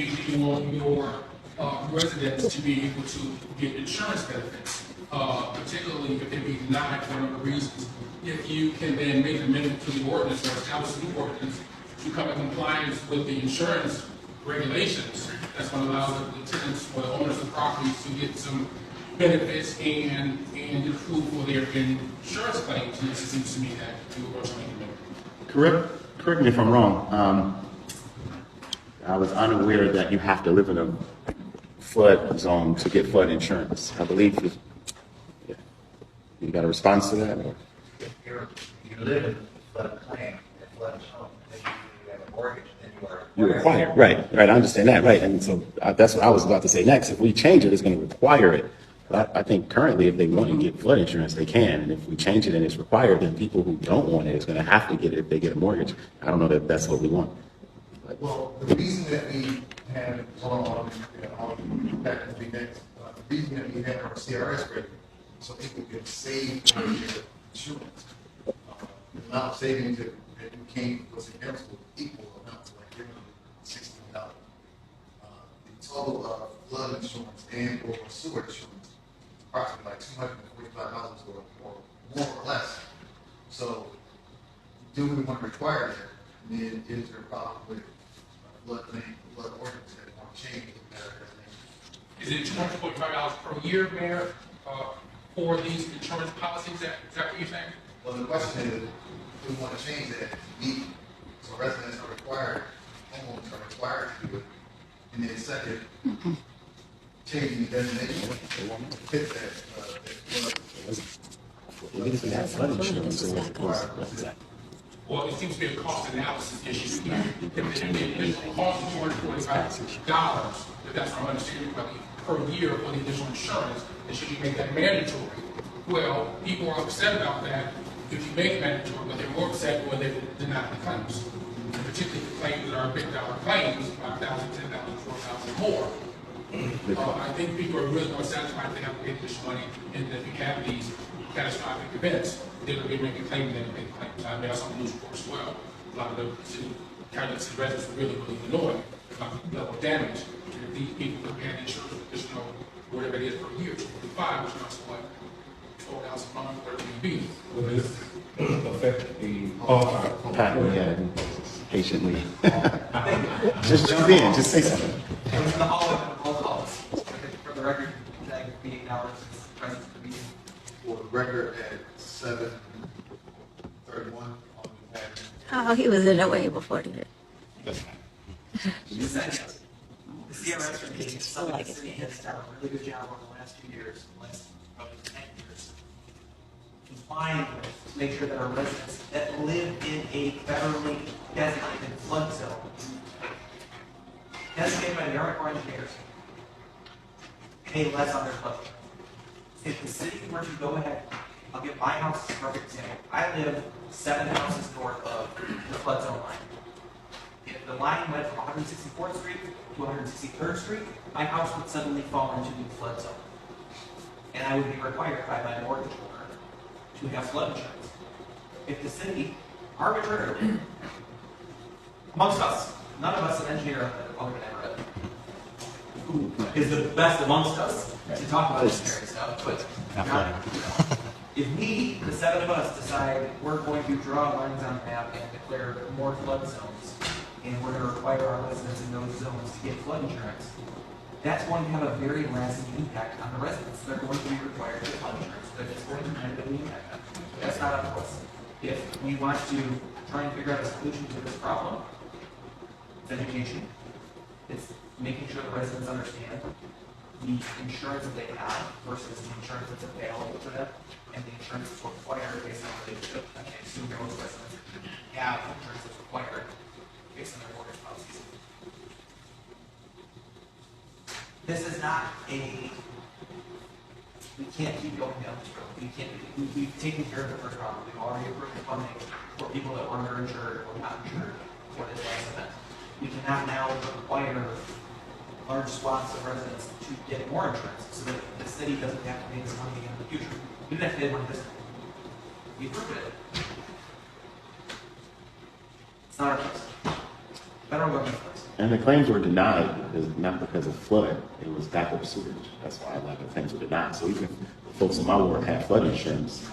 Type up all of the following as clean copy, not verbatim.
basically you want your residents to be able to get insurance benefits, particularly if they be denied for a number of reasons. If you can then make an amendment to the ordinance or establish a new ordinance to come in compliance with the insurance regulations, that's going to allow the tenants or the owners of properties to get some benefits and get approved for their insurance claims. And it seems to me that you were trying to make. Correct me if I'm wrong. I was unaware that you have to live in a flood zone to get flood insurance. I believe you got a response to that? Or? If you live in floodplain, flood zone, then you have a mortgage, then you are You're required, right? I understand that, right? And so that's what I was about to say next. If we change it, it's going to require it. But I think currently, if they want to get flood insurance, they can. And if we change it and it's required, then people who don't want it is going to have to get it if they get a mortgage. I don't know that that's what we want. Well, the reason that we have the reason that we have our CRS rate, so people can save their insurance. The amount of savings that you came was against equal amount to like $316. The total of flood insurance and or sewer insurance, approximately like $245 or more or less. So, do we want to require that? And then is there a problem with blood ordinance that want to change that? Is it $245 per year, Mayor, for these insurance policies? Is that what you're saying? Well, the question is, do we want to change that to meet, so residents are required, homeowners are required to do it, and then second, changing the designation to fit that. Well, it seems to be a cost analysis issue here. If the cost is $245, if that's what I'm understanding correctly, per year for the additional insurance, then should you make that mandatory? Well, people are upset about that if you make it mandatory, but they're more upset when they deny the claims. And particularly the claims that are big dollar claims, $5,000, $10,000, $4,000 more. I think people are really more satisfied if they have to pay this money, and if you have these catastrophic events, they're going to be making claims and they're making claims. I mean, I saw the news report as well. A lot of the city residents were really annoyed about the level of damage. And if these people could pay insurance with additional, whatever it is per year, 245, which costs what, $12,000 a month, whatever it may be. Will this affect the Patton, yeah, patiently. Just jump in, just say something. It was in the hall of roll calls. For the record, that being acknowledged as present at the meeting. For the record, at 7:31 on the pad. Oh, he was in the way before that. The CRS rate is something the city has done a really good job over the last 2 years, the last probably 10 years, complying with to make sure that our residents that live in a federally designated flood zone, designated by the Army Corps of Engineers, pay less on their flood. If the city were to go ahead, I'll give my house as a perfect example. I live 7 houses north of the flood zone line. If the line went from 164th Street to 163rd Street, my house would suddenly fall into the flood zone. And I would be required by my mortgage owner to have flood insurance. If the city arbitrarily, amongst us, none of us an engineer of the Alderman Patton, who is the best amongst us to talk about engineering stuff, but if we, the 7 of us, decide we're going to draw lines on the map and declare more flood zones, and we're going to require our residents in those zones to get flood insurance, that's going to have a very lasting impact on the residents. They're going to be required to get flood insurance. That's going to negatively impact them. That's not up to us. If we want to try and figure out a solution to this problem, it's education. It's making sure the residents understand the insurance that they have versus the insurance that's available to them, and the insurance that's required based on relationship. I assume most residents have insurance that's required based on their mortgage policies. This is not a, we can't keep going down this road. We've taken care of the first problem. We've already approved the funding for people that were underinsured or not insured for this last event. We cannot now require large swaths of residents to get more insurance so that the city doesn't have to pay this money again in the future. We didn't have to pay money this time. We approved it. It's not our place. Federal government place. And the claims were denied not because of flood, it was backup sewage. That's why a lot of the claims were denied. So even if folks in my ward had flood insurance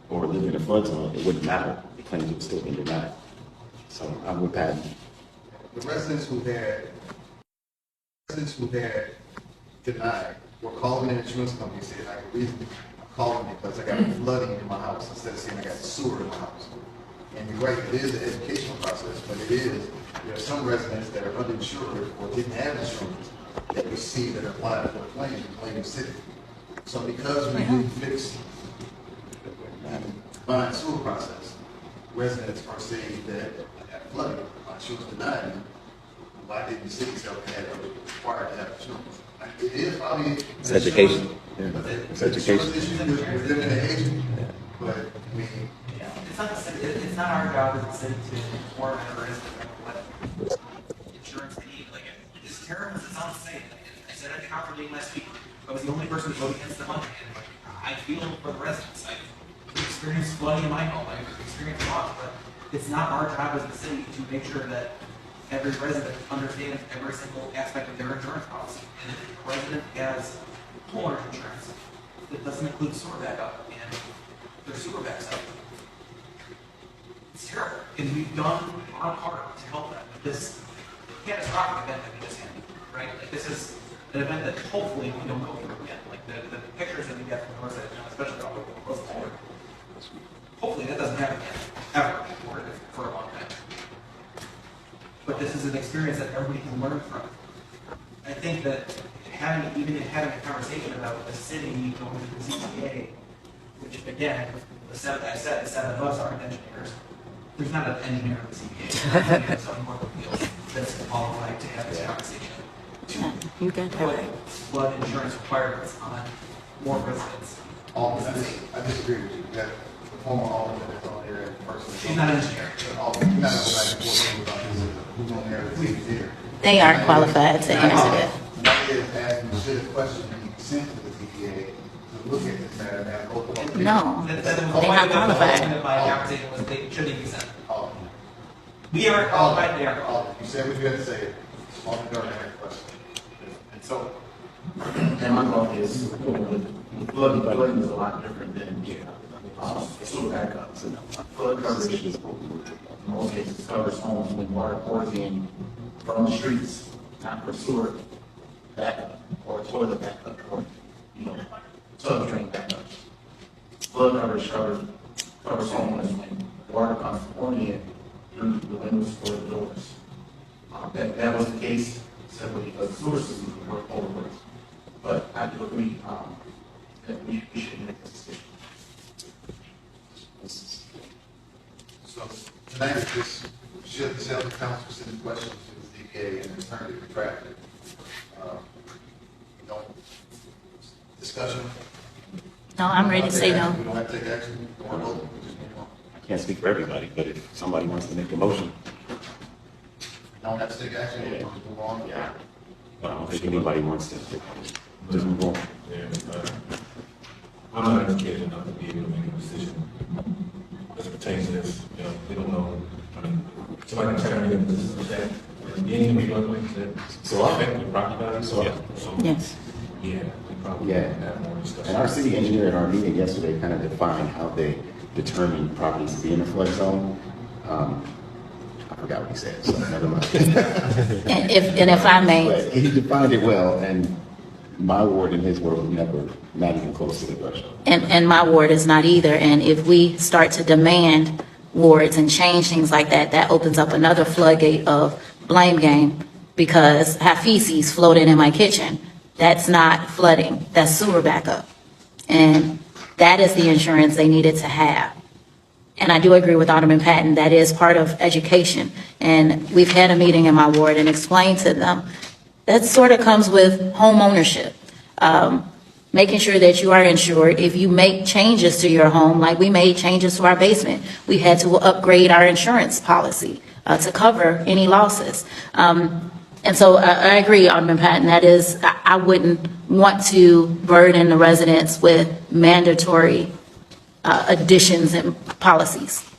or lived in a flood zone, it wouldn't matter. The claims would still be denied. So I'm with Patton. The residents who had denied were calling the insurance company and saying, I have a reason. I'm calling because I got flooding in my house instead of saying I got sewer in my house. And you're right, it is an educational process, but there are some residents that are uninsured or didn't have insurance that received and applied for a claim in Plain City. So because we didn't fix the combined sewer process, residents are saying that I got flooding, my insurance denied me. Why didn't the city have required to have insurance? It is probably It's education. Yeah. It's education. Within the agent, but I mean, Yeah, it's not our job as a city to inform our residents of what insurance they need. Like, it's terrible as it sounds to say. I said at the conference meeting last week, I was the only person to vote against the money. And like, I feel for the residents. I've experienced flooding in my home. I've experienced loss, but it's not our job as a city to make sure that every resident understands every single aspect of their insurance policy. And if a resident has homeowner's insurance, it doesn't include sewer backup, and their sewer backs up. It's terrible, and we've done our part to help them with this catastrophic event that we just had, right? Like, this is an event that hopefully we don't go through again. Like, the pictures that we get from the resident, especially off of the close border, hopefully that doesn't happen again, ever, or for a long time. But this is an experience that everybody can learn from. I think that having a conversation about the city going to the CPA, which again, the seven of us aren't engineers. There's not an engineer in the CPA. There's some more appeals that's qualified to have this conversation. Yeah, you got that Put right. flood insurance requirements on more residents. I disagree with you. You got the former alderman that's on there and the person. She's not an engineer. You're not going back and forth about this, who's on there, who's here. They aren't qualified to answer that. That is asking the city question be sent to the CPA to look at this matter and have local. No, They're they're not qualified. My conversation was they shouldn't even be sent. Oh, We aren't qualified, they are qualified. you said what you had to say. On the door, that question. And so, and my thought is, flooding is a lot different than sewer backups. Flood coverage, in most cases, covers homes when water pours in from the streets, not for sewer backup or toilet backup or, tub drain backup. Flood coverage covers homes when water comes pouring in through the windows or the doors. That was the case simply because sewer systems were overworked. But I do agree that we should make this decision. So tonight is just, should the sales council send questions to the CPA and return it to traffic? No discussion? No, I'm ready to say no. We don't have to take action. We don't vote. We just move on. I can't speak for everybody, but if somebody wants to make a motion, We don't have to take action. We just move on. yeah. But I don't think anybody wants to just move on. I'm not educated enough to be able to make a decision as it pertains to this. We don't know. I mean, somebody can tell me if this is that. Any of the floodway that So I- affect the property value. So Yes. yeah, we probably Yeah. have more discussion. And our city engineer at our meeting yesterday kind of defined how they determine properties to be in a flood zone. I forgot what he said, so never mind. And if I may, But he defined it well, and my ward and his ward were never, not even close to the threshold. and my ward is not either. And if we start to demand wards and change things like that, that opens up another floodgate of blame game because have feces floating in my kitchen. That's not flooding, that's sewer backup. And that is the insurance they needed to have. And I do agree with Alderman Patton, that is part of education. And we've had a meeting in my ward and explained to them, that sort of comes with home ownership. Making sure that you are insured. If you make changes to your home, like we made changes to our basement, we had to upgrade our insurance policy to cover any losses. And so I agree, Alderman Patton, that is, I wouldn't want to burden the residents with mandatory additions and policies.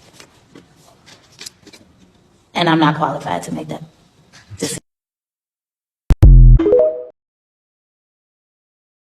And I'm not qualified to make that